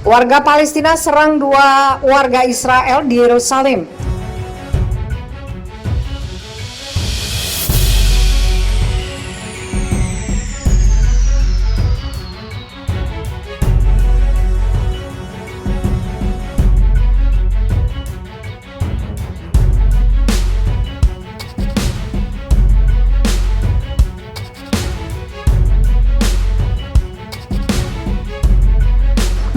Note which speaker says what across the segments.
Speaker 1: Warga Palestina serang 2 warga Israel di Yerusalem.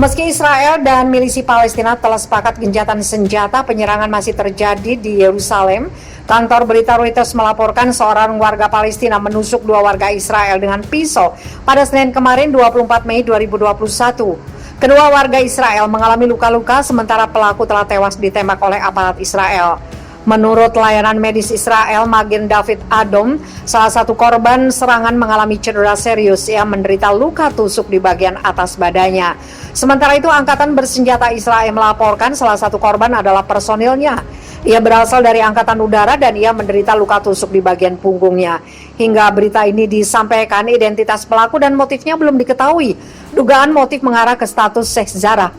Speaker 1: Meski Israel dan milisi Palestina telah sepakat gencatan senjata, penyerangan masih terjadi di Yerusalem. Kantor berita Reuters melaporkan seorang warga Palestina menusuk 2 warga Israel dengan pisau pada Senin kemarin 24 Mei 2021. Kedua warga Israel mengalami luka-luka sementara pelaku telah tewas ditembak oleh aparat Israel. Menurut layanan medis Israel, Magen David Adom, salah satu korban serangan mengalami cedera serius. Ia menderita luka tusuk di bagian atas badannya. Sementara itu, Angkatan Bersenjata Israel melaporkan salah satu korban adalah personilnya. Ia berasal dari Angkatan Udara dan ia menderita luka tusuk di bagian punggungnya. Hingga berita ini disampaikan, identitas pelaku dan motifnya belum diketahui. Dugaan motif mengarah ke status Sheikh Jarrah,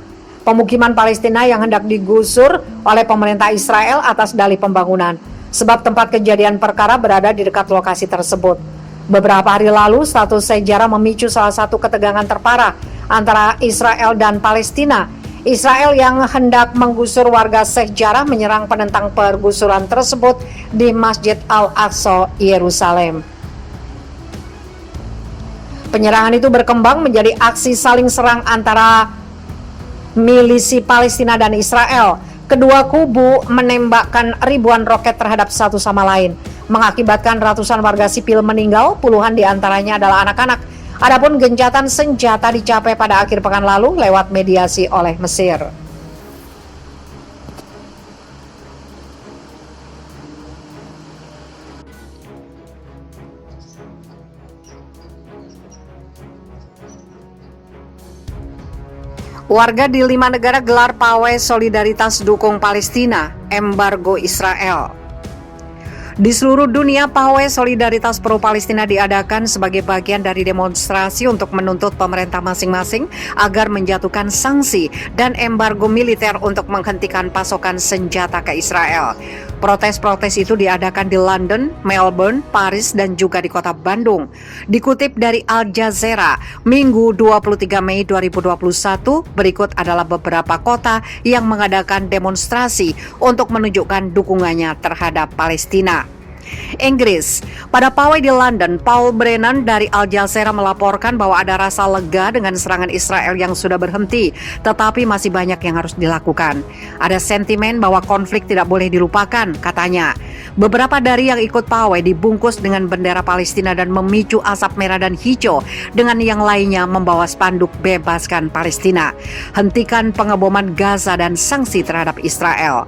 Speaker 1: pemukiman Palestina yang hendak digusur oleh pemerintah Israel atas dalih pembangunan. Sebab tempat kejadian perkara berada di dekat lokasi tersebut. Beberapa hari lalu, status Sheikh Jarrah memicu salah satu ketegangan terparah antara Israel dan Palestina. Israel yang hendak menggusur warga Sheikh Jarrah menyerang penentang pergusuran tersebut di Masjid Al-Aqsa, Yerusalem. Penyerangan itu berkembang menjadi aksi saling serang antara milisi Palestina dan Israel. Kedua kubu menembakkan ribuan roket terhadap satu sama lain, mengakibatkan ratusan warga sipil meninggal, puluhan diantaranya adalah anak-anak. Adapun gencatan senjata dicapai pada akhir pekan lalu lewat mediasi oleh Mesir. Warga di 5 negara gelar pawai solidaritas dukung Palestina, embargo Israel. Di seluruh dunia, pawai solidaritas pro-Palestina diadakan sebagai bagian dari demonstrasi untuk menuntut pemerintah masing-masing agar menjatuhkan sanksi dan embargo militer untuk menghentikan pasokan senjata ke Israel. Protes-protes itu diadakan di London, Melbourne, Paris, dan juga di kota Bandung. Dikutip dari Al Jazeera, Minggu 23 Mei 2021, berikut adalah beberapa kota yang mengadakan demonstrasi untuk menunjukkan dukungannya terhadap Palestina. Inggris. Pada pawai di London, Paul Brennan dari Al Jazeera melaporkan bahwa ada rasa lega dengan serangan Israel yang sudah berhenti, tetapi masih banyak yang harus dilakukan. Ada sentimen bahwa konflik tidak boleh dilupakan, katanya. Beberapa dari yang ikut pawai dibungkus dengan bendera Palestina dan memicu asap merah dan hijau, dengan yang lainnya membawa spanduk bebaskan Palestina, hentikan pengeboman Gaza dan sanksi terhadap Israel.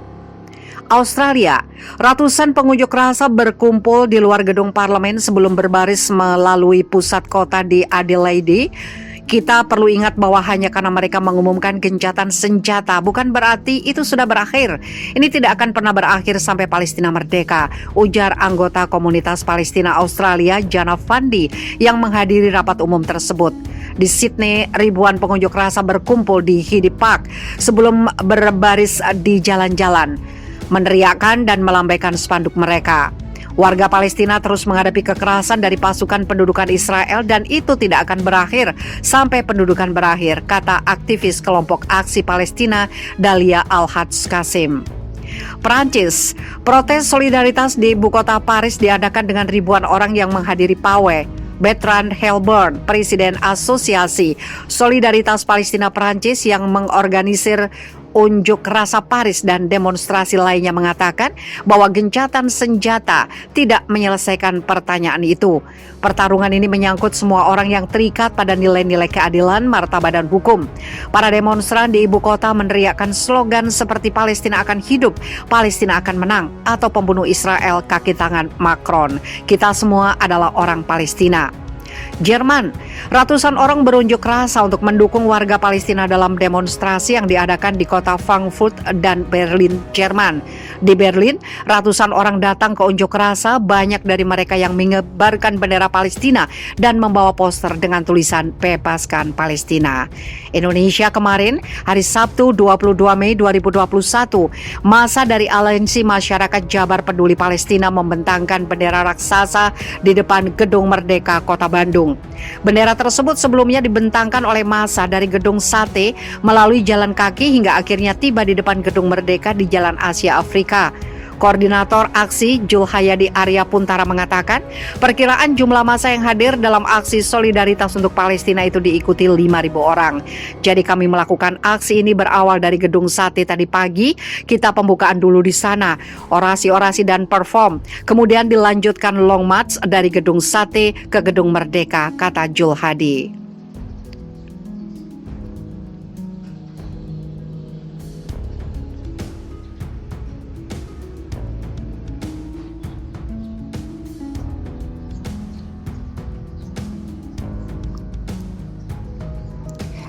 Speaker 1: Australia, ratusan pengunjuk rasa berkumpul di luar gedung parlemen sebelum berbaris melalui pusat kota di Adelaide. Kita perlu ingat bahwa hanya karena mereka mengumumkan gencatan senjata bukan berarti itu sudah berakhir. Ini tidak akan pernah berakhir sampai Palestina merdeka, ujar anggota komunitas Palestina Australia Jana Fandi yang menghadiri rapat umum tersebut. Di Sydney, ribuan pengunjuk rasa berkumpul di Hyde Park sebelum berbaris di jalan-jalan, meneriakkan dan melambaikan spanduk mereka. Warga Palestina terus menghadapi kekerasan dari pasukan pendudukan Israel dan itu tidak akan berakhir sampai pendudukan berakhir, kata aktivis kelompok aksi Palestina Dalia Al-Hadj Qasim. Perancis, protes solidaritas di ibu kota Paris diadakan dengan ribuan orang yang menghadiri pawai. Bertrand Helburn, Presiden Asosiasi Solidaritas Palestina Perancis yang mengorganisir unjuk rasa Paris dan demonstrasi lainnya, mengatakan bahwa gencatan senjata tidak menyelesaikan pertanyaan itu. Pertarungan ini menyangkut semua orang yang terikat pada nilai-nilai keadilan, martabat dan hukum. Para demonstran di ibu kota meneriakkan slogan seperti Palestina akan hidup, Palestina akan menang, atau pembunuh Israel kaki tangan Macron. Kita semua adalah orang Palestina. Jerman, ratusan orang berunjuk rasa untuk mendukung warga Palestina dalam demonstrasi yang diadakan di kota Frankfurt dan Berlin, Jerman. Di Berlin, ratusan orang datang ke unjuk rasa, banyak dari mereka yang mengibarkan bendera Palestina dan membawa poster dengan tulisan "Bebaskan Palestina". Indonesia kemarin, hari Sabtu 22 Mei 2021, masa dari Aliansi Masyarakat Jabar Peduli Palestina membentangkan bendera raksasa di depan Gedung Merdeka, Kota Bandung. Bendera tersebut sebelumnya dibentangkan oleh massa dari Gedung Sate melalui jalan kaki hingga akhirnya tiba di depan Gedung Merdeka di Jalan Asia Afrika. Koordinator aksi Julhayadi Arya Puntara mengatakan, perkiraan jumlah massa yang hadir dalam aksi solidaritas untuk Palestina itu diikuti 5.000 orang. Jadi kami melakukan aksi ini berawal dari Gedung Sate tadi pagi, kita pembukaan dulu di sana, orasi-orasi dan perform. Kemudian dilanjutkan long march dari Gedung Sate ke Gedung Merdeka, kata Julhadi.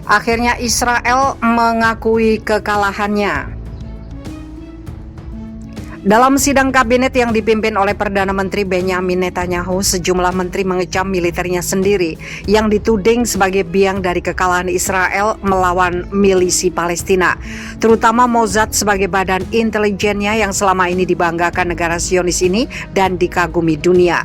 Speaker 1: Akhirnya Israel mengakui kekalahannya. Dalam sidang kabinet yang dipimpin oleh Perdana Menteri Benjamin Netanyahu, sejumlah menteri mengecam militernya sendiri yang dituding sebagai biang dari kekalahan Israel melawan milisi Palestina, terutama Mossad sebagai badan intelijennya yang selama ini dibanggakan negara Zionis ini dan dikagumi dunia.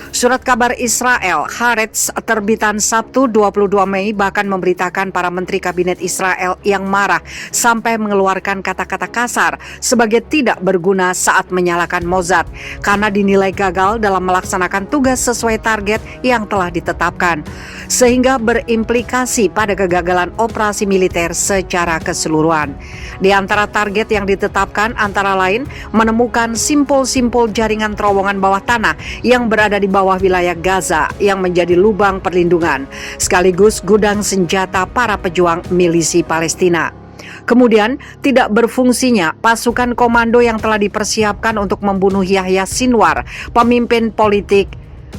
Speaker 1: Surat kabar Israel, Haaretz, terbitan Sabtu 22 Mei bahkan memberitakan para menteri kabinet Israel yang marah sampai mengeluarkan kata-kata kasar sebagai tidak berguna saat menyalahkan Mossad karena dinilai gagal dalam melaksanakan tugas sesuai target yang telah ditetapkan, sehingga berimplikasi pada kegagalan operasi militer secara keseluruhan. Di antara target yang ditetapkan antara lain menemukan simpul-simpul jaringan terowongan bawah tanah yang berada di bawah wilayah Gaza yang menjadi lubang perlindungan, sekaligus gudang senjata para pejuang milisi Palestina. Kemudian, tidak berfungsinya pasukan komando yang telah dipersiapkan untuk membunuh Yahya Sinwar, pemimpin politik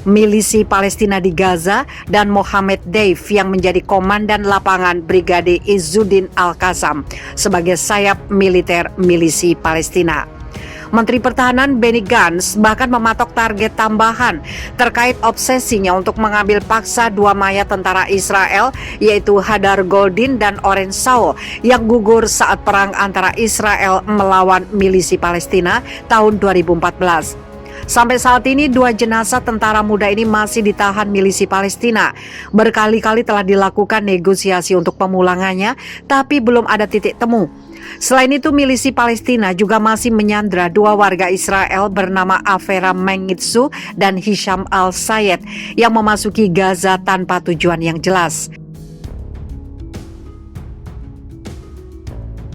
Speaker 1: milisi Palestina di Gaza, dan Mohammed Deif yang menjadi komandan lapangan Brigade Izzuddin Al-Qassam sebagai sayap militer milisi Palestina. Menteri Pertahanan Benny Gantz bahkan mematok target tambahan terkait obsesinya untuk mengambil paksa dua mayat tentara Israel, yaitu Hadar Goldin dan Oren Saul yang gugur saat perang antara Israel melawan milisi Palestina tahun 2014. Sampai saat ini dua jenazah tentara muda ini masih ditahan milisi Palestina. Berkali-kali telah dilakukan negosiasi untuk pemulangannya, tapi belum ada titik temu. Selain itu, milisi Palestina juga masih menyandra dua warga Israel bernama Avera Mengitsu dan Hisham Al-Sayed yang memasuki Gaza tanpa tujuan yang jelas.